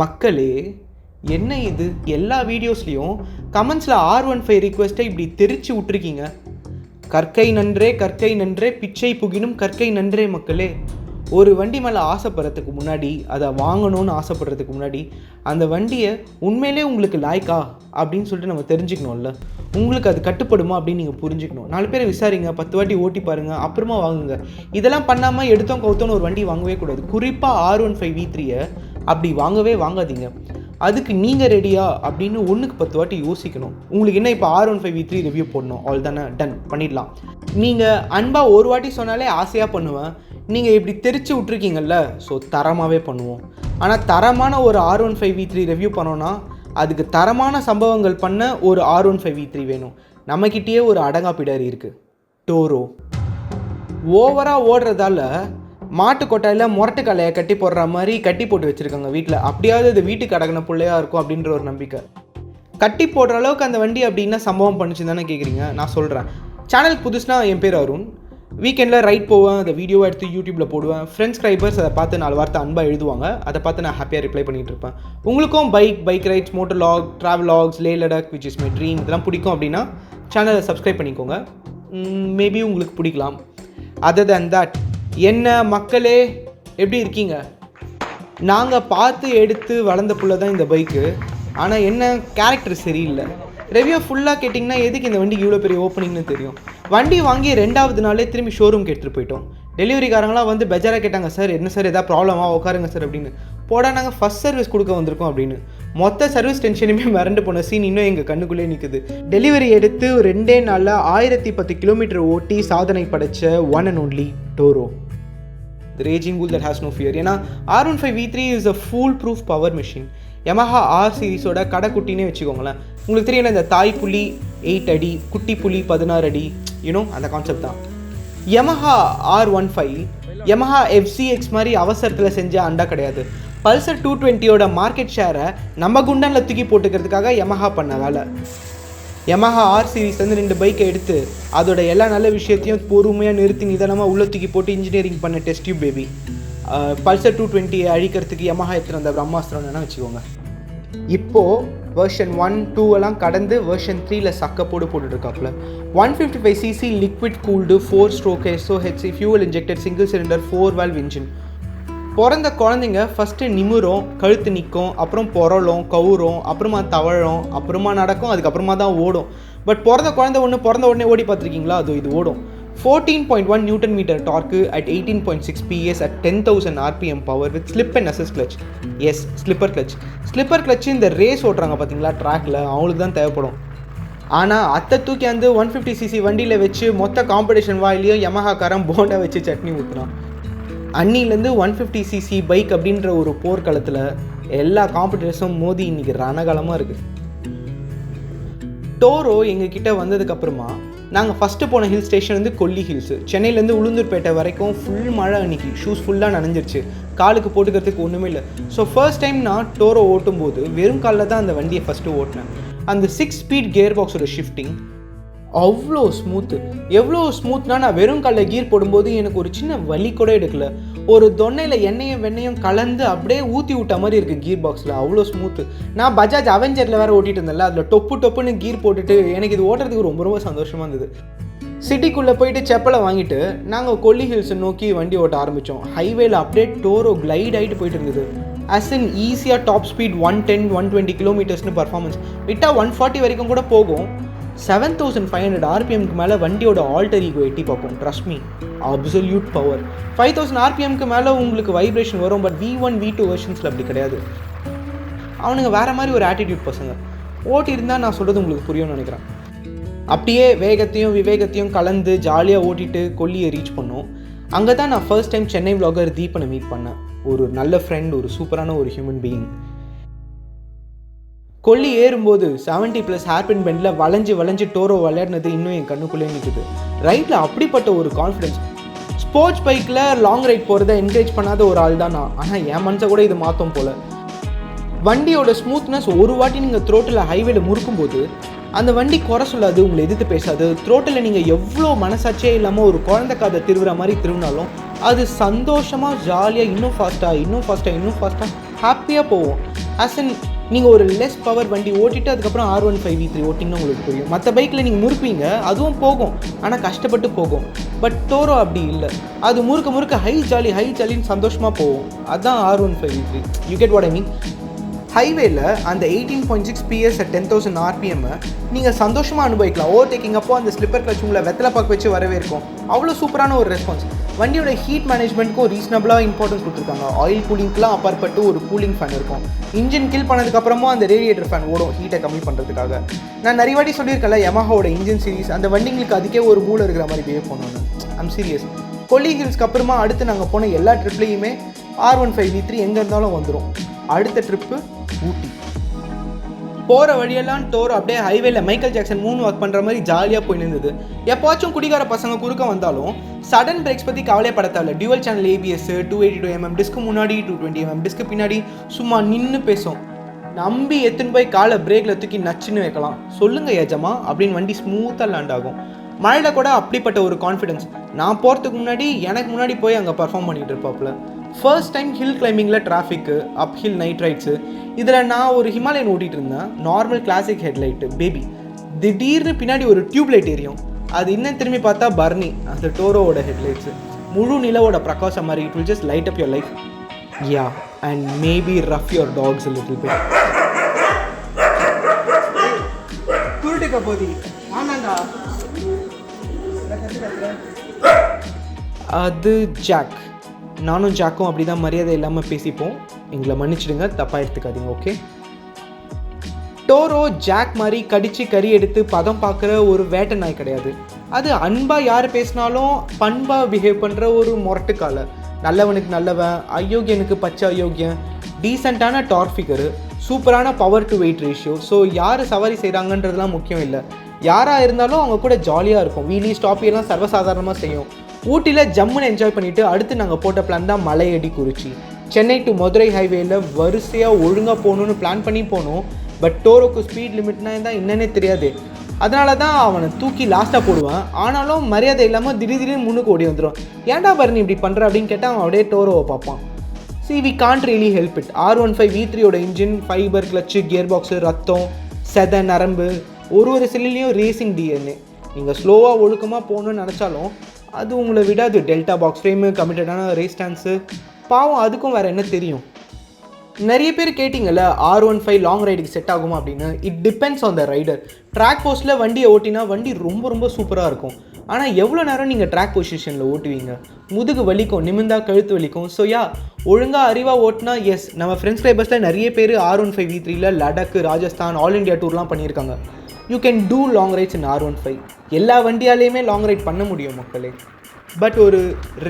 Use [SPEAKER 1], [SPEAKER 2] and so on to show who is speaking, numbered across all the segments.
[SPEAKER 1] மக்களே, என்ன இது எல்லா வீடியோஸ்லேயும் கமெண்ட்ஸில் R15 ரிக்வெஸ்ட்டை இப்படி தெரிச்சு விட்ருக்கீங்க. கற்கை நன்றே கற்கை நன்றே பிச்சை புகினும் கற்கை நன்றே. மக்களே, ஒரு வண்டி மேலே ஆசைப்படுறதுக்கு முன்னாடி, அதை வாங்கணும்னு ஆசைப்படுறதுக்கு முன்னாடி, அந்த வண்டியை உண்மையிலே உங்களுக்கு லாய்க்கா அப்படின்னு சொல்லிட்டு நம்ம தெரிஞ்சுக்கணும்ல. உங்களுக்கு அது கட்டுப்படுமா அப்படின்னு நீங்கள் புரிஞ்சுக்கணும். 4 பேரை விசாரிங்க, 10 வாட்டி ஓட்டி பாருங்கள், அப்புறமா வாங்குங்க. இதெல்லாம் பண்ணாமல் எடுத்தோம் கவுத்தோன்னு ஒரு வண்டி வாங்கவே கூடாது. குறிப்பாக R15 V3 அப்படி வாங்காதீங்க. அதுக்கு நீங்கள் ரெடியா அப்படின்னு 1க்கு 10 வாட்டி யோசிக்கணும். உங்களுக்கு என்ன இப்போ R15 V3 ரிவ்யூ போடணும், ஆல் தானே, டன் பண்ணிடலாம். நீங்கள் அன்பாக ஒரு வாட்டி சொன்னாலே ஆசையாக பண்ணுவேன். நீங்கள் இப்படி தெரிச்சு விட்ருக்கீங்கல்ல, ஸோ தரமாகவே பண்ணுவோம். ஆனால் தரமான ஒரு R15 V3 ரிவ்யூ பண்ணோன்னா அதுக்கு தரமான சம்பவங்கள் பண்ண ஒரு R15 V3 வேணும். நம்மக்கிட்டேயே ஒரு அடங்கா பிடாரி இருக்குது, டோரோ. ஓவராக ஓடுறதால மாட்டு கொட்டாயில் முரட்டு கலையை கட்டி போடுற மாதிரி கட்டி போட்டு வச்சுருக்காங்க வீட்டில். அப்படியாவது அது வீட்டுக்கு அடங்கின பிள்ளையாக இருக்கும் அப்படின்ற ஒரு நம்பிக்கை. கட்டி போடுற அளவுக்கு அந்த வண்டி அப்படின்னா சம்பவம் பண்ணிச்சு தானே கேட்குறீங்க. நான் சொல்கிறேன். சேனலுக்கு புதுசுனா என் பேர் அருண். வீக்கெண்டில் ரைட் போவேன், அந்த வீடியோவை எடுத்து யூடியூப்பில் போடுவேன். ஃப்ரெண்ட்ஸ் ஸ்கிரைபர்ஸ் அதை பார்த்து 4 வார்த்தை அன்பாக எழுதுவாங்க. அதை பார்த்து நான் ஹாப்பியாக ரிப்ளை பண்ணிகிட்டு இருப்பேன். உங்களுக்கும் bike rides, motor log, travel logs, Leh Ladakh which is my dream இதெல்லாம் பிடிக்கும் அப்படின்னா சேனலை சப்ஸ்கிரைப் பண்ணிக்கோங்க. மேபி உங்களுக்கு பிடிக்கலாம். அதர் தேன் தட், என்ன மக்களே எப்படி இருக்கீங்க? நாங்கள் பார்த்து எடுத்து வளர்ந்த புள்ள தான் இந்த பைக்கு. ஆனால் என்ன கேரக்டர் சரியில்லை. ரிவ்யூ ஃபுல்லாக கேட்டிங்கன்னா எதுக்கு இந்த வண்டிக்கு இவ்வளோ பெரிய ஓப்பனிங்னு தெரியும். வண்டி வாங்கி 2வது நாளே திரும்பி ஷோரூம்க்கு எடுத்துகிட்டு போயிட்டோம். டெலிவரிக்காரங்களாம் வந்து பெஜாராக கேட்டாங்க, சார் என்ன சார் எதாவது ப்ராப்ளமாக உட்காருங்க சார் அப்படின்னு. போடா, நாங்கள் ஃபஸ்ட் சர்வீஸ் கொடுக்க வந்திருக்கோம் அப்படின்னு. மொத்த சர்வீஸ் டென்ஷனுமே மறந்து போன சீன் இன்னும் எங்கள் கண்ணுக்குள்ளே நிற்குது. டெலிவரி எடுத்து 2 நாளில் 1010 கிலோமீட்டர் ஓட்டி சாதனை படைத்த one and only டோரோ, the raging bull that has no fear. ஏன்னா R15 V3 is a foolproof power machine. Yamaha R சீரிஸோட கடைக்குட்டினே வச்சுக்கோங்களேன். உங்களுக்கு தெரியல, இந்த தாய் புலி 8 அடி, குட்டி புலி 16 அடி, அந்த கான்செப்ட் தான். Yamaha R15 Yamaha FCX மாதிரி அவசரத்தில் செஞ்ச அண்டா கிடையாது. பல்சர் 220யோட மார்க்கெட் ஷேரை நம்ம குண்டனில் தூக்கி போட்டுக்கிறதுக்காக Yamaha பண்ண வேலை. Yamaha R சீரிஸ் வந்து 2 பைக்கை எடுத்து அதோட எல்லா நல்ல விஷயத்தையும் பொறுமையாக நிறுத்தி நிதானமாக உள்ள தூக்கி போட்டு இன்ஜினியரிங் பண்ண டெஸ்ட் டியூப் பேபி. பல்சர் 220 அழிக்கிறதுக்கு Yamaha எடுத்துகிட்டு வந்த பிரம்மாஸ்திரம் வேணால் வச்சுக்கோங்க. இப்போது வெர்ஷன் 1, 2 எல்லாம் கடந்து வெர்ஷன் 3ல் சக்கப்போடு போட்டுட்ருக்காப்புல. 155cc liquid cooled 4 stroke SOHC fuel injected single cylinder 4 valve engine. பிறந்த குழந்தைங்க ஃபஸ்ட்டு நிமிரும், கழுத்து நிற்கும், அப்புறம் புரளும், கவுரும், அப்புறமா தவழும், அப்புறமா நடக்கும், அதுக்கப்புறமா தான் ஓடும். பட் பிறந்த பிறந்த உடனே ஓடி பார்த்துருக்கீங்களா? அது இது ஓடும். 14.1 Nm torque at 18.6 PS at 10,000 RPM power with slip and assist clutch. Yes, slipper clutch இந்த ரேஸ் ஓட்டுறாங்க பார்த்தீங்களா ட்ராக்கில், அவங்களுக்கு தான் தேவைப்படும். ஆனால் அத்தை தூக்கி வந்து 150cc வண்டியில் வச்சு மொத்த காம்படிஷன் வாயிலையும் Yamaha காரன் போண்டா வச்சு சட்னி ஊற்றுறான். அன்னிலேருந்து 150cc பைக் அப்படின்ற ஒரு போர்க்களத்தில் எல்லா காம்படிட்டர்ஸும் மோதி இன்றைக்கி ரணகாலமாக இருக்குது. டோரோ எங்ககிட்ட வந்ததுக்கப்புறமா நாங்கள் ஃபஸ்ட்டு போன ஹில் ஸ்டேஷன் வந்து கொல்லி ஹில்ஸு. சென்னையிலேருந்து உளுந்தூர்பேட்டை வரைக்கும் ஃபுல் மழை அன்றைக்கி. ஷூஸ் ஃபுல்லாக நனைஞ்சிருச்சு, காலுக்கு போட்டுக்கிறதுக்கு ஒன்றுமே இல்லை. ஸோ ஃபர்ஸ்ட் டைம் நான் டோரோ ஓட்டும்போது வெறும் காலில் தான் அந்த வண்டியை ஃபஸ்ட்டு ஓட்டினேன். அந்த 6 ஸ்பீட் கியர் பாக்ஸோட ஷிஃப்டிங் அவ்வளோ ஸ்மூத்து. எவ்வளோ ஸ்மூத்னா, நான் வெறும் காலில் கீர் போடும்போது எனக்கு ஒரு சின்ன வலி கூட எடுக்கல. ஒரு தொன்னையில் எண்ணெயும் வெண்ணையும் கலந்து அப்படியே ஊற்றி விட்ட மாதிரி இருக்குது கீர் பாக்ஸில், அவ்வளோ ஸ்மூத்து. நான் பஜாஜ் அவெஞ்சரில் வேறு ஓட்டிகிட்டு இருந்தேன்ல, அதில் டொப்புன்னு கீர் போட்டுட்டு எனக்கு இது ஓட்டுறதுக்கு ரொம்ப சந்தோஷமாக இருந்தது. சிட்டிக்குள்ளே போயிட்டு செப்பலை வாங்கிட்டு நாங்கள் கொல்லி ஹில்ஸை நோக்கி வண்டி ஓட்ட ஆரம்பித்தோம். ஹைவேல அப்படியே டோரோ கிளைட் ஆகிட்டு போயிட்டு இருந்தது. ஆஸ் இன் ஈஸியாக டாப் ஸ்பீட் 110, 120 கிலோமீட்டர்ஸ்னு பர்ஃபார்மன்ஸ். விட்டால் 140 வரைக்கும் கூட போகும். 7500 RPMக்கு மேலே வண்டியோட ஆல்டர் ஈகோ எட்டி பார்ப்போம். Trust me, absolute power. 5000 RPMக்கு மேலே உங்களுக்கு வைப்ரேஷன் வரும். பட் V1, V2 வெர்ஷன்ஸில் அப்படி கிடையாது. அவனுங்க வேறு மாதிரி ஒரு ஆட்டிடியூட் பசங்க. ஓட்டி இருந்தால் நான் சொல்கிறது உங்களுக்கு புரியும்னு நினைக்கிறேன். அப்படியே வேகத்தையும் விவேகத்தையும் கலந்து ஜாலியாக ஓட்டிட்டு கொல்லியை ரீச் பண்ணோம். அங்கே தான் நான் ஃபர்ஸ்ட் டைம் சென்னை விளாகர் தீபனை மீட் பண்ணேன். ஒரு நல்ல ஃப்ரெண்ட், ஒரு சூப்பரான ஒரு ஹியூமன் பீயிங். கொல்லி ஏறும்போது 70+ ஹேர்பின் பெண்டில் வளைஞ்சு டோரோ விளையாடினது இன்னும் என் கண்ணுக்குள்ளே நிற்குது. ரைட்டில் அப்படிப்பட்ட ஒரு கான்ஃபிடென்ஸ். ஸ்போர்ட்ஸ் பைக்கில் லாங் ரைட் போகிறத என்கரேஜ் பண்ணாத ஒரு ஆள் தான் நான். ஆனால் என் மனசை கூட இது மாற்றும் போல். வண்டியோட ஸ்மூத்னஸ் ஒரு வாட்டி நீங்கள் த்ரோட்டில் ஹைவேல முறுக்கும்போது அந்த வண்டி குறை சொல்லாது, உங்களை எதிர்த்து பேசாது. த்ரோட்டில் நீங்கள் எவ்வளோ மனசாட்சியே இல்லாமல் ஒரு குழந்தை காதை திருவுற மாதிரி திருவினாலும் அது சந்தோஷமாக ஜாலியாக இன்னும் ஃபாஸ்ட்டாக ஹாப்பியாக போவோம். ஆஸ் இன் நீங்கள் ஒரு லெஸ் பவர் வண்டி ஓட்டிட்டு அதுக்கப்புறம் R15 V3 ஓட்டிங்கன்னா உங்களுக்கு புரியும். மற்ற பைக்கில் நீங்கள் முறுக்குவீங்க, அதுவும் போகும், ஆனால் கஷ்டப்பட்டு போகும். பட் டோரோ அப்படி இல்லை, அது முறுக்க முறுக்க ஹை ஜாலின்னு சந்தோஷமாக போகும். அதுதான் R15 V3. You get what I mean. ஹைவேல அந்த 18.6 PS at 10,000 RPM நீங்கள் சந்தோஷமாக அனுபவிக்கலாம். ஓவர்டேக்கிங் அப்போ அந்த ஸ்லிப்பர் கிளச் உங்களை வெத்தலை பாக்கு வச்சு வரவே இருக்கும். அவ்வளோ சூப்பரான ஒரு ரெஸ்பான்ஸ். வண்டியோட ஹீட் மேனேஜ்மெண்ட்டுக்கும் ரீசனபிளாக இம்பார்ட்டன்ஸ் கொடுத்துருக்காங்க. ஆயில் கூலிங்க்குலாம் அப்பாற்பட்டு ஒரு கூலிங் ஃபேன் இருக்கும். இன்ஜின் கில் பண்ணதுக்கப்புறமும் அந்த ரேடியேட்டர் ஃபேன் ஓடும் ஹீட்டை கம்மி பண்ணுறதுக்காக. நான் நிறைய வாட்டி சொல்லியிருக்கேன்ல, யமஹாவோட இன்ஜின் சீரிஸ் அந்த வண்டிங்களுக்கு அதுக்கே ஒரு மூளை இருக்கிற மாதிரி பிஹேவ் பண்ணணும். I'm serious. கொல்லி ஹில்ஸ்க்கு அப்புறமா அடுத்து நாங்கள் போன எல்லா ட்ரிப்லேயுமே R15 V3 எங்கே இருந்தாலும் வந்துடும். அடுத்த ட்ரிப்பு ஊட்டி. போகிற வழியெல்லாம் டோர் அப்படியே ஹைவேல மைக்கேல் ஜாக்சன் மூன் வாக் பண்ணுற மாதிரி ஜாலியாக போய் நின்றுது. எப்போச்சும் குடிகார பசங்க குறுக்க வந்தாலும் சடன் பிரேக்ஸ் பற்றி கவலைப்பட தேவையில்ல. Dual channel ABS, 282mm disc முன்னாடி, 220mm டிஸ்க்கு பின்னாடி சும்மா நின்று பேசும். நம்பி எடுத்துன்னு போய் காலை பிரேக்கில் தூக்கி நச்சுன்னு வைக்கலாம். சொல்லுங்கள் ஏஜமா அப்படின்னு வண்டி ஸ்மூத்தாக லேண்ட் ஆகும். மழையில் கூட அப்படிப்பட்ட ஒரு கான்ஃபிடென்ஸ். நான் போகிறதுக்கு முன்னாடி எனக்கு முன்னாடி போய் அங்கே பர்ஃபார்ம் பண்ணிகிட்டு இருப்பாப்புல. ஃபர்ஸ்ட் டைம் ஹில் கிளைம்பிங்கில் டிராஃபிக்கு, அப் ஹில் நைட் ரைட்ஸு. இதில் நான் ஒரு ஹிமாலயன் ஓட்டிகிட்டு இருந்தேன். Normal classic headlight baby. திடீர்னு பின்னாடி ஒரு டியூப் லைட் எரியும். அது இன்னும் திரும்பி பார்த்தா பர்னி, அந்த டோரோவோட ஹெட்லைட்ஸு. முழு நிலவோட பிரகாசம் மாதிரி. It will just light up your life. Yeah, and maybe rough your dogs a little bit. குருட்டுக்க போதி ஆனாண்டா. அது ஜாக். நானும் ஜாக்கும் அப்படி தான் மரியாதை இல்லாமல் பேசிப்போம். எங்களை மன்னிச்சிடுங்க, தப்பாக எடுத்துக்காதீங்க. ஓகே. டோரோ ஜாக் மாதிரி கடித்து கறி எடுத்து பதம் பார்க்குற ஒரு வேட்டை நாய் கிடையாது. அது அன்பாக யார் பேசினாலும் பண்பாக பிஹேவ் பண்ணுற ஒரு முரட்டுக்கால. நல்லவனுக்கு நல்லவன், அயோக்கியனுக்கு பச்சை அயோக்கியன், டீசெண்டான டார்க் ஃபிகரு, சூப்பரான power to weight ratio. So யார் சவாரி செய்கிறாங்கன்றதுலாம் முக்கியம் இல்லை. யாராக இருந்தாலும் அவங்க கூட ஜாலியாக இருக்கும். வீலி ஸ்டாப்பியெல்லாம் சர்வசாதாரணமாக செய்யும். ஊட்டியில் ஜம்முன்னு என்ஜாய் பண்ணிவிட்டு அடுத்து நாங்கள் போட்ட பிளான் தான் மலையடி குறிச்சி. சென்னை டு மதுரை ஹைவேயில் வரிசையாக ஒழுங்காக போகணுன்னு பிளான் பண்ணி போனோம். பட் டோரோக்கு ஸ்பீட் லிமிட்னா தான் என்னன்னே தெரியாது. அதனால தான் அவனை தூக்கி லாஸ்ட்டாக போடுவேன். ஆனாலும் மரியாதை இல்லாமல் திடீர்னு முன்னுக்கு ஓடி வந்துடும். ஏன்டா பரணி இப்படி பண்ணுற அப்படின்னு கேட்டால் அவன் அப்படியே டோரோவை பார்ப்பான். We can't really help it. R15 V3யோட engine, fibre, clutch, gear box, ரத்தம், செதை, நரம்பு, ஒரு செல்லுலேயும் ரேசிங் DNA. நீங்கள் ஸ்லோவாக ஒழுக்கமாக போகணுன்னு நினச்சாலும் அது உங்களை விடாது. Delta box frame, கமிட்டடான race stance, பாவம் அதுக்கும் வேறு என்ன தெரியும். நிறைய பேர் கேட்டிங்கல்ல R15 லாங் ரைடுக்கு செட் ஆகுமா அப்படின்னு. It depends on the rider. Track போஸ்ட்டில் வண்டியை ஓட்டினா வண்டி ரொம்ப சூப்பராக இருக்கும். ஆனால் எவ்வளோ நேரம் நீங்கள் ட்ராக் பொசிஷனில் ஓட்டுவீங்க? முதுகு வலிக்கும், நிமிந்தா கழுத்து வலிக்கும். ஸோ ஒழுங்காக அறிவாக ஓட்டினா எஸ். நம்ம ஃப்ரெண்ட்ஸ் கிளைபர்ஸில் நிறைய பேர் R15 V3ல லடாக், ராஜஸ்தான், ஆல் இண்டியா டூர்லாம் பண்ணியிருக்காங்க. You can do long rides in R15. எல்லா வண்டியாலேயுமே லாங் ரைட் பண்ண முடியும் மக்களே. பட் ஒரு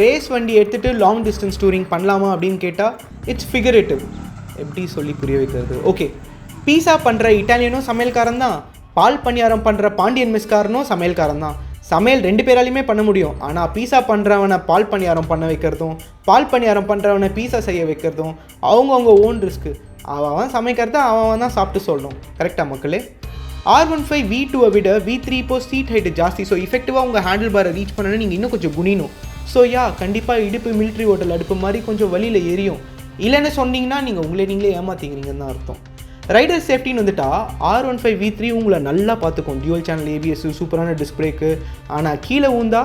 [SPEAKER 1] ரேஸ் வண்டி எடுத்துகிட்டு லாங் டிஸ்டன்ஸ் டூரிங் பண்ணலாமா அப்படின்னு கேட்டால் இட்ஸ் ஃபிகரேட்டிவ். எப்படி சொல்லி புரிய வைக்கிறது? ஓகே, பீஸா பண்ணுற இட்டாலியனும் சமையல்காரன் தான், பால் பணியாரம் பண்ணுற பாண்டியன் மெஸ்காரனும் சமையல்காரன் தான். சமையல் 2 பேராலையுமே பண்ண முடியும். ஆனால் பீஸா பண்ணுறவனை பால் பணியாரம் பண்ண வைக்கிறதும், பால் பணியாரம் பண்ணுறவனை பீஸா செய்ய வைக்கிறதும் அவங்கவுங்க ஓன் ரிஸ்க்கு. அவன் சமைக்கிறத அவன் தான் சாப்பிட்டு சொல்லணும். கரெக்டாக மக்களே? R15 V2 விட V3 இப்போ சீட் ஹைட்டு ஜாஸ்தி. ஸோ இஃபெக்டிவாக உங்கள் ஹேண்டில் பாரை ரீச் பண்ணணும். நீங்கள் இன்னும் கொஞ்சம் குனிணும். ஸோ கண்டிப்பாக இடுப்பு மிலிட்ரி ஹோட்டல் அடுப்பு மாதிரி கொஞ்சம் வழியில் எரியும். இல்லைன்னு சொன்னீங்கன்னா நீங்கள் நீங்களே ஏமாற்றிக்கிறீங்கன்னு தான் அர்த்தம். ரைடர் சேஃப்டின்னு வந்துட்டா R15 V3 உங்களை நல்லா பார்த்துக்கும். டியூவல் சேனல் ABS, சூப்பரான டிஸ்க் பிரேக்கு. ஆனால் கீழே ஊந்தா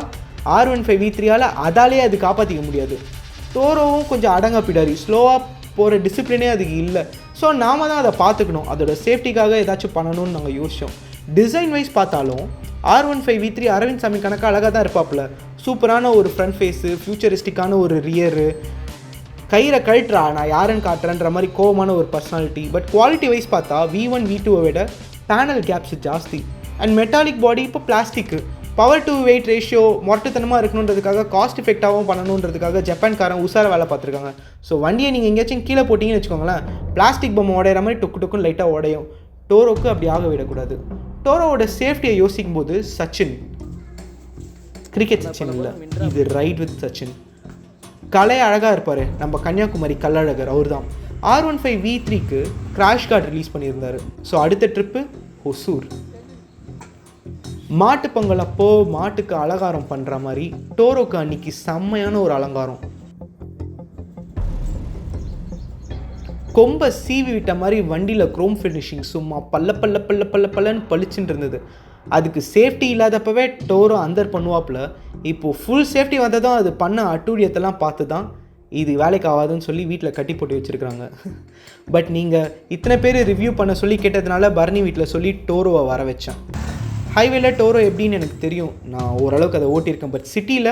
[SPEAKER 1] R15 V3ஆல் அதாலே அது காப்பாற்றிக்க முடியாது. டோரோவும் கொஞ்சம் அடங்க பிடாரி, ஸ்லோவாக போகிற டிசிப்ளினே அதுக்கு இல்லை. ஸோ நாம தான் அதை பார்த்துக்கணும். அதோட சேஃப்டிக்காக ஏதாச்சும் பண்ணணும்னு நாங்கள் யோசித்தோம். டிசைன் வைஸ் பார்த்தாலும் R15 V3 அரவிந்த் சாமி கணக்காக அழகாக தான் இருப்பாப்புல. சூப்பரான ஒரு ஃப்ரண்ட் ஃபேஸு, ஃபியூச்சரிஸ்டிக்கான ஒரு ரியரு, கயிறை கழட்டுறா நான் யாருன்னு காட்டுறேன்ற மாதிரி கோவமான ஒரு பர்சனாலிட்டி. பட் குவாலிட்டி வைஸ் பார்த்தா V1 V2 விட பேனல் கேப்ஸ் ஜாஸ்தி. அண்ட் மெட்டாலிக் பாடி இப்போ plastic. Power to weight ratio மொட்டத்தனமாக இருக்கணுன்றதுக்காக, காஸ்ட் எஃபெக்டாகவும் பண்ணணுன்றதுக்காக ஜப்பான்காரன் உசார வேலை பார்த்துருக்காங்க. ஸோ வண்டியை நீங்கள் எங்கேயாச்சும் கீழே போட்டிங்கன்னு வச்சுக்கோங்களேன், பிளாஸ்டிக் பொம்மை உடையிற மாதிரி டொக்குன்னு லைட்டாக உடையும். டோரோக்கு அப்படி ஆக விடக்கூடாது. டோரோவோட சேஃப்டியை யோசிக்கும் போது சச்சின், கிரிக்கெட் சச்சின் இல்லை, இது ரைட் வித் சச்சின். கலை அழகாக இருப்பார், நம்ம கன்னியாகுமரி கல்லழகர் அவர் தான். R15 V3க்கு கிராஷ் கார்டு ரிலீஸ் பண்ணியிருந்தார். ஸோ அடுத்த ட்ரிப்பு ஒசூர். மாட்டு பொங்கல் அப்போ மாட்டுக்கு அலங்காரம் பண்ணுற மாதிரி டோரோக்கு அன்னைக்கு செம்மையான ஒரு அலங்காரம். கொம்பை சீவி விட்ட மாதிரி வண்டியில் க்ரோம் ஃபினிஷிங் சும்மா பல்லன்னு பளிச்சுட்டு இருந்தது. அதுக்கு சேஃப்டி இல்லாதப்பவே டோரோ அந்தர் பண்ணுவாப்புல. இப்போது ஃபுல் சேஃப்டி வந்ததும் அது பண்ண அட்டூழியத்தெல்லாம் பார்த்து தான் இது வேலைக்கு ஆகாதுன்னு சொல்லி வீட்டில் கட்டி போட்டு வச்சுருக்காங்க. பட் நீங்கள் இத்தனை பேர் ரிவ்யூ பண்ண சொல்லி கேட்டதுனால பரணி வீட்டில் சொல்லி டோரோவை வர வச்சேன். ஹைவேல டோரோ எப்படின்னு எனக்கு தெரியும், நான் ஓரளவுக்கு அதை ஓட்டியிருக்கேன். பட் சிட்டியில்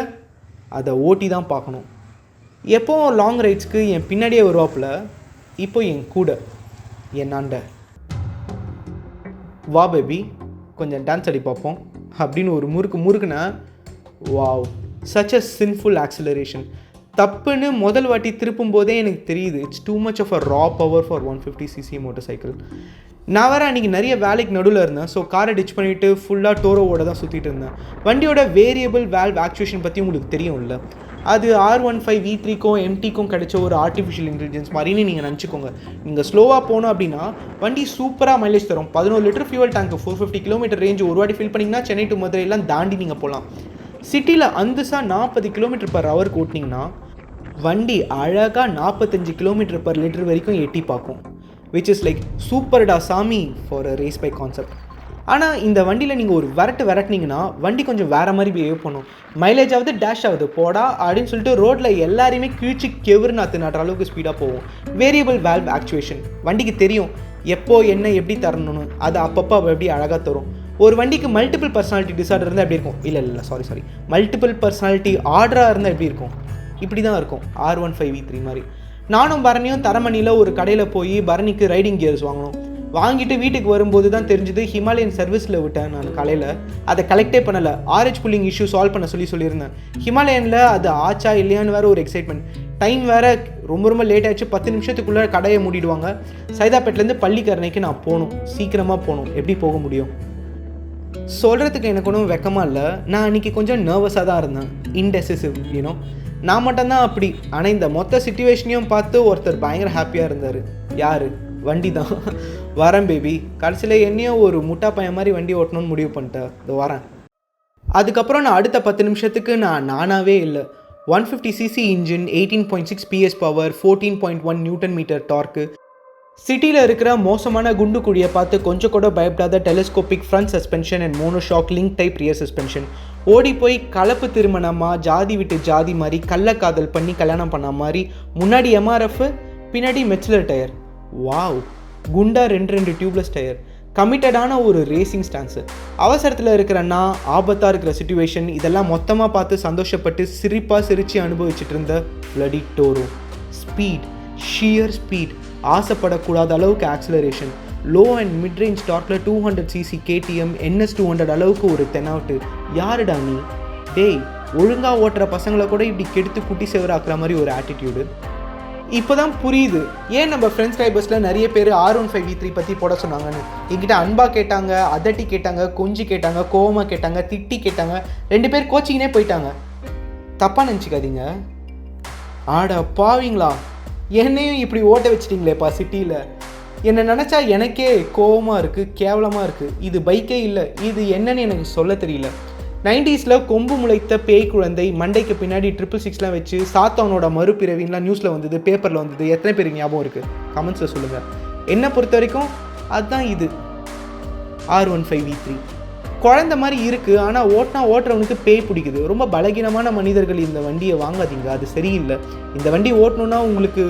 [SPEAKER 1] அதை ஓட்டி தான் பார்க்கணும். எப்போவும் லாங் ரைட்ஸ்க்கு என் பின்னாடியே வருவாப்புல, இப்போ என் கூட என்னாண்ட வா பேபி கொஞ்சம் டான்ஸ் ஆடி பார்ப்போம் அப்படின்னு ஒரு முறுக்குனா wow, such a sinful acceleration. தப்புன்னு முதல் வாட்டி திருப்பும் போதே எனக்கு தெரியுது, it's too much of a raw power for 150cc motorcycle. நான் வேறு அன்றைக்கி நிறைய வேலைக்கு நடுவில் இருந்தேன். ஸோ காரை டிச் பண்ணிவிட்டு ஃபுல்லாக டோரோவோட தான் சுற்றிட்டு இருந்தேன். வண்டியோட வேரியபிள் வேல்வ் ஆக்சுவேஷன் பற்றி உங்களுக்கு தெரியும்ல, அது R15 V3க்கும் MTக்கும் கிடைச்ச ஒரு ஆர்டிஃபிஷியல் இன்டெலிஜென்ஸ் மாதிரின்னு நீங்கள் நினச்சிக்கோங்க. நீங்கள் ஸ்லோவாக போனோம் அப்படின்னா வண்டி சூப்பராக மைலேஜ் தரும். 11 litre fuel tank, 450 kilometre range ஒரு வாட்டி ஃபில் பண்ணிங்கன்னா சென்னை டு மதுரையெல்லாம் தாண்டி நீங்கள் போகலாம். சிட்டியில் அந்துசா 40 km/h ஓட்டினீங்கன்னா வண்டி அழகாக 45 km/L வரைக்கும் எட்டி பார்க்கும். விச் இஸ் லைக் சூப்பர்டா சாமி for a race bike concept. ஆனால் இந்த வண்டியில் நீங்கள் ஒரு விரட்டினீங்கன்னா வண்டி கொஞ்சம் வேறு மாதிரி பிஹேவ் பண்ணும். மைலேஜ் ஆகுது, டேஷ் ஆகுது, போடா அப்படின்னு சொல்லிட்டு ரோட்டில் எல்லாரையுமே கிழிச்சு கெவுரு நாற்றுற அளவுக்கு ஸ்பீடாக போகும். வேரியபிள் வேல்வ் ஆக்சுவேஷன் வண்டிக்கு தெரியும் எப்போ என்ன எப்படி தரணும்னு, அது அப்பப்போ எப்படி அழகாக தரும். ஒரு வண்டிக்கு மல்டிபிள் பர்சனாலிட்டி டிசார்டர் இருந்தால் எப்படி இருக்கும், இல்லை சாரி மல்டிபிள் பர்சனாலிட்டி ஆர்டராக இருந்தால் எப்படி இருக்கும், இப்படி தான் இருக்கும் R15 V3 மாதிரி. நானும் பரணியும் தரமணியில் ஒரு கடையில் போய் பரணிக்கு ரைடிங் கியர்ஸ் வாங்கிட்டு வீட்டுக்கு வரும்போது தான் தெரிஞ்சது ஹிமாலயன் சர்வீஸில் விட்டேன் நான் கலையில். அதை கலெக்டே பண்ணலை. RH புல்லிங் இஷ்யூ சால்வ் பண்ண சொல்லியிருந்தேன். ஹிமாலயனில் அது ஆச்சா இல்லையான்னு வேறு ஒரு எக்ஸைட்மெண்ட். டைம் வேறு ரொம்ப லேட் ஆகிடுச்சு. 10 நிமிஷத்துக்குள்ளே கடையை மூடிடுவாங்க. சைதாப்பேட்டிலேருந்து பள்ளிக்கரணைக்கு நான் போகணும், சீக்கிரமாக போகணும். எப்படி போக முடியும்? சொல்கிறதுக்கு எனக்கு ஒன்றும் வெக்கமாக இல்லை. நான் அன்றைக்கி கொஞ்சம் நர்வஸாக தான் இருந்தேன், இன்டெசிசிவ் யூனோ. நான் மட்டும்தான் அப்படி. ஆனால் இந்த மொத்த சிச்சுவேஷனையும் பார்த்து ஒருத்தர் பயங்கர ஹாப்பியாக இருந்தார். யார்? வண்டி தான். வரேன் பேபி. கடைசியில் என்னையும் ஒரு முட்டா பையன் மாதிரி வண்டி ஓட்டணும்னு முடிவு பண்ணிட்டேன். இது வரேன். அதுக்கப்புறம் நான் அடுத்த 10 நிமிஷத்துக்கு நானாகவே இல்லை. 150cc engine, 18.6 PS power, 14.1 Nm torque, சிட்டியில் இருக்கிற மோசமான குண்டு குழியை பார்த்து கொஞ்சம் கூட பயப்படாத telescopic front suspension and monoshock link type rear suspension. ஓடி போய் கலப்பு திருமணமாக ஜாதி விட்டு ஜாதி மாதிரி கள்ளக்காதல் பண்ணி கல்யாணம் பண்ண மாதிரி முன்னாடி MRF, பின்னாடி மெட்லர் டயர். வாவ், குண்டா 2 டியூப்லெஸ் டயர். கமிட்டடான ஒரு ரேசிங் ஸ்டான்ஸு. அவசரத்தில் இருக்கிறன்னா, ஆபத்தாக இருக்கிற சிச்சுவேஷன், இதெல்லாம் மொத்தமாக பார்த்து சந்தோஷப்பட்டு சிரித்து அனுபவிச்சுட்டு இருந்த bloody Toro. Speed, sheer speed, ஆசைப்படக்கூடாத அளவுக்கு acceleration, low and mid range டார்க்கில் 200cc KTM NS 200 அளவுக்கு ஒரு தெனாவட்டு. யாருடா நீ? டேய், ஒழுங்காக ஓட்டுற பசங்களை கூட இப்படி கெடுத்து குட்டி சேவராக்குற மாதிரி ஒரு ஆட்டிடியூடு. இப்போ தான் புரியுது ஏன் நம்ம ஃப்ரெண்ட்ஸ் டைபர்ஸில் நிறைய பேர் R15 V3 பற்றி போட சொன்னாங்கன்னு. என்கிட்ட அன்பாக கேட்டாங்க, அதட்டி கேட்டாங்க, கொஞ்சி கேட்டாங்க, கோவமாக கேட்டாங்க, திட்டி கேட்டாங்க. 2 பேர் கோச்சிங்கனே போயிட்டாங்க. தப்பாக நினச்சிக்காதீங்க. ஆட பாவீங்களா, என்னையும் இப்படி ஓட்ட வச்சிட்டிங்களேப்பா சிட்டியில். என்னை நினச்சா எனக்கே கோவமாக இருக்குது, கேவலமாக இருக்குது. இது பைக்கே இல்லை, இது என்னன்னு எனக்கு சொல்ல தெரியல. 90s கொம்பு முளைத்த பேய் குழந்தை, மண்டைக்கு பின்னாடி 666 வச்சு சாத்தவனோட மறுபிறவின்லாம் நியூஸில் வந்தது, பேப்பரில் வந்தது. எத்தனை பேருக்கு ஞாபகம் இருக்குது? கமெண்ட்ஸில் சொல்லுங்கள். என்னை பொறுத்த வரைக்கும் அதுதான் இது R15 V3. குழந்த மாதிரி இருக்குது, ஆனால் ஓட்டுறவனுக்கு பேய் பிடிக்குது. ரொம்ப பலகீனமான மனிதர்கள் இந்த வண்டியை வாங்காதீங்க, அது சரியில்லை. இந்த வண்டி ஓட்டணுன்னா உங்களுக்கு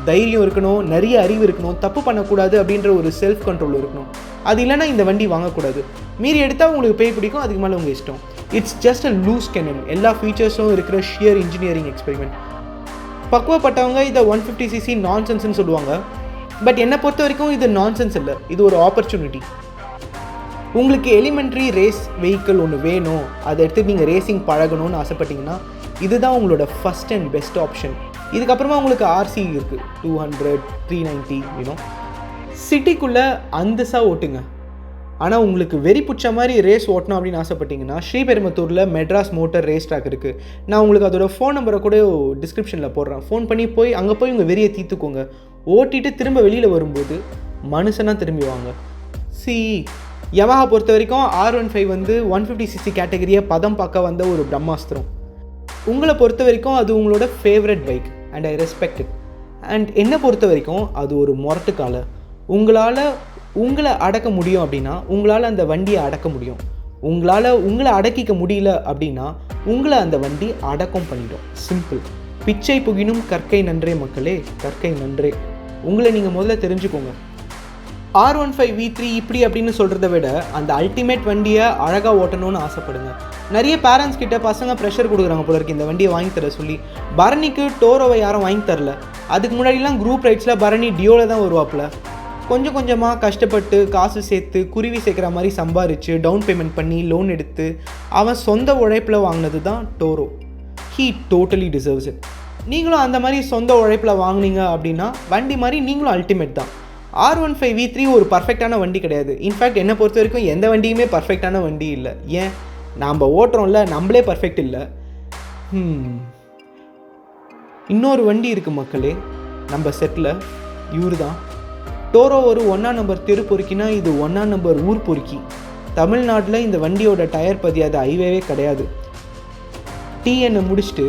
[SPEAKER 1] தைரியம் இருக்கணும், நிறைய அறிவு இருக்கணும், தப்பு பண்ணக்கூடாது அப்படின்ற ஒரு செல்ஃப் கண்ட்ரோல் இருக்கணும். அது இல்லைன்னா இந்த வண்டி வாங்கக்கூடாது. மீறி எடுத்தால் உங்களுக்கு பேய் பிடிக்கும், அதுக்கு மேலே உங்கள் இஷ்டம். It's just a loose cannon. எல்லா ஃபீச்சர்ஸும் இருக்கிற ஷியர் இன்ஜினியரிங் எக்ஸ்பெரிமெண்ட். பக்குவப்பட்டவங்க இதை 150cc நான்சென்ஸ்ன்னு சொல்லுவாங்க. பட் என்னை பொறுத்த வரைக்கும் இது நான்சென்ஸ் இல்லை, இது ஒரு ஆப்பர்ச்சுனிட்டி. உங்களுக்கு எலிமெண்ட்ரி ரேஸ் வெஹிக்கிள் ஒன்று வேணும், அதை எடுத்து நீங்கள் ரேசிங் பழகணும்னு ஆசைப்பட்டீங்கன்னா இதுதான் உங்களோட ஃபஸ்ட் அண்ட் பெஸ்ட் ஆப்ஷன். இதுக்கப்புறமா உங்களுக்கு RC இருக்குது, 200, 390 யூனோ. சிட்டிக்குள்ளே அந்தஸாக ஓட்டுங்க. ஆனால் உங்களுக்கு வெறி பிடிச்ச மாதிரி ரேஸ் ஓட்டணும் அப்படின்னு ஆசைப்பட்டீங்கன்னா ஸ்ரீபெரும்புத்தூரில் மெட்ராஸ் மோட்டர் ரேஸ் ட்ராக் இருக்குது. நான் உங்களுக்கு அதோட ஃபோன் நம்பரை கூட டிஸ்கிரிப்ஷனில் போடுறேன். ஃபோன் பண்ணி அங்கே போய் உங்கள் வெறியை தீர்த்துக்கோங்க. ஓட்டிட்டு திரும்ப வெளியில் வரும்போது மனுஷனாக திரும்பி வாங்க. Yamaha பொறுத்த வரைக்கும் R15 வந்து 150cc கேட்டகரியை பதம் பார்க்க வந்த ஒரு பிரம்மாஸ்திரம். உங்களை பொறுத்த வரைக்கும் அது உங்களோட favourite bike and I respect it. And என்னை பொறுத்த வரைக்கும் அது ஒரு முரட்டுக்காலை. உங்களை அடக்க முடியும் அப்படின்னா உங்களால் அந்த வண்டியை அடக்க முடியும். உங்களை அடக்கிக்க முடியல அப்படின்னா உங்களை அந்த வண்டி அடக்கம் பண்ணிடும். சிம்பிள். பிச்சை புகினும் கற்கை நன்றே மக்களே, கற்கை நன்றே. உங்களை நீங்கள் முதல்ல தெரிஞ்சுக்கோங்க. R15 V3 இப்படி அப்படின்னு சொல்கிறத விட அந்த அல்டிமேட் வண்டியை அழகாக ஓட்டணும்னு ஆசைப்படுங்க. நிறைய பேரண்ட்ஸ் கிட்ட பசங்க ப்ரெஷர் கொடுக்குறாங்க போல இருக்கு இந்த வண்டியை வாங்கி தர சொல்லி. பரணிக்கு டோரோவை யாரும் வாங்கி தரல. அதுக்கு முன்னாடிலாம் குரூப் ரைட்ஸில் பரணி டியோவில் தான் வருவாப்புல. கொஞ்சம் கொஞ்சமாக கஷ்டப்பட்டு காசு சேர்த்து குருவி சேர்க்குற மாதிரி சம்பாரித்து டவுன் பேமெண்ட் பண்ணி லோன் எடுத்து அவன் சொந்த உழைப்பில் வாங்கினது தான் Toro. He totally deserves it. நீங்களும் அந்த மாதிரி சொந்த உழைப்பில் வாங்கினீங்க அப்படின்னா வண்டி மாதிரி நீங்களும் அல்டிமேட் தான். R15 V3 ஒரு பர்ஃபெக்டான வண்டி கிடையாது. இன்ஃபேக்ட் என்னை பொறுத்த வரைக்கும் எந்த வண்டியுமே பர்ஃபெக்டான வண்டி இல்லை. ஏன், நாம் ஓட்டுறோம்ல, நம்மளே பர்ஃபெக்ட் இல்லை. இன்னொரு வண்டி இருக்குது மக்களே நம்ம செட்டில். இவரு தான் டோரோ. ஒரு 1ஆம் நம்பர் தெரு பொறுக்கினா இது 1ஆம் நம்பர் ஊர் பொறுக்கி. தமிழ்நாட்டில் இந்த வண்டியோட டயர் பதியாத ஹைவேவே கிடையாது. டிஎன்னை முடிச்சுட்டு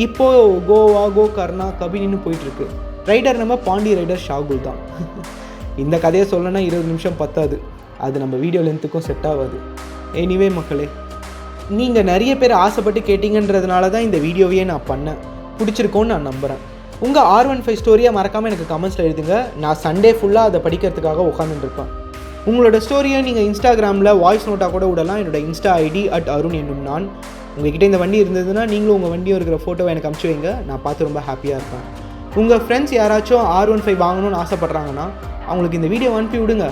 [SPEAKER 1] இப்போது கோவா, கோகர்ணா, கபினின்னு போயிட்டுருக்கு. ரைடர் நம்ம பாண்டி ரைடர் ஷாகுல் தான். இந்த கதையை சொல்லணும்னா 20 நிமிஷம் பத்தாது. அது நம்ம வீடியோ லென்த்துக்கும் செட் ஆகாது. எனிவே மக்களே, நீங்கள் நிறைய பேர் ஆசைப்பட்டு கேட்டிங்கன்றதுனால தான் இந்த வீடியோவையே நான் பண்ணேன். பிடிச்சிருக்கோன்னு நான் நம்புகிறேன். உங்கள் R15 ஸ்டோரியை மறக்காமல் எனக்கு கமெண்ட்ஸில் எழுதுங்க. நான் சண்டே ஃபுல்லாக அதை படிக்கிறதுக்காக உட்காந்துருப்பேன். உங்களோட ஸ்டோரியை நீங்கள் இன்ஸ்டாகிராமில் வாய்ஸ் நோட்டாக கூட விடலாம். என்னோடய இன்ஸ்டா ஐடி @arun என்னும் நான். உங்கள்கிட்ட இந்த வண்டி இருந்ததுன்னா நீங்களும் உங்கள் வண்டியும் இருக்கிற ஃபோட்டோவை எனக்கு அனுப்பிச்சி வைங்க. நான் பார்த்து ரொம்ப ஹாப்பியாக இருப்பேன். உங்கள் ஃப்ரெண்ட்ஸ் யாராச்சும் R15 வாங்கணும்னு ஆசைப்பட்றாங்கன்னா அவங்களுக்கு இந்த வீடியோ அனுப்பி விடுங்க.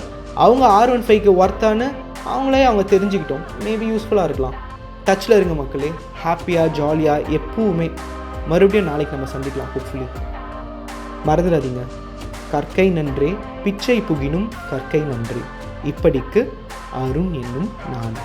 [SPEAKER 1] அவங்க R15க்கு ஒர்த்தானு அவங்க தெரிஞ்சுக்கிட்டோம். மேபி யூஸ்ஃபுல்லாக இருக்கலாம். டச்சில் இருங்க மக்களே. ஹாப்பியாக ஜாலியாக எப்பவுமே. மறுபடியும் நாளைக்கு நம்ம சந்திக்கலாம் ஹோப்ஃபுல்லி. மறந்துடாதீங்க, கற்கை நன்றே பிச்சை புகினும் கற்கை நன்றே. இப்படிக்கு அருண் என்னும் நான்.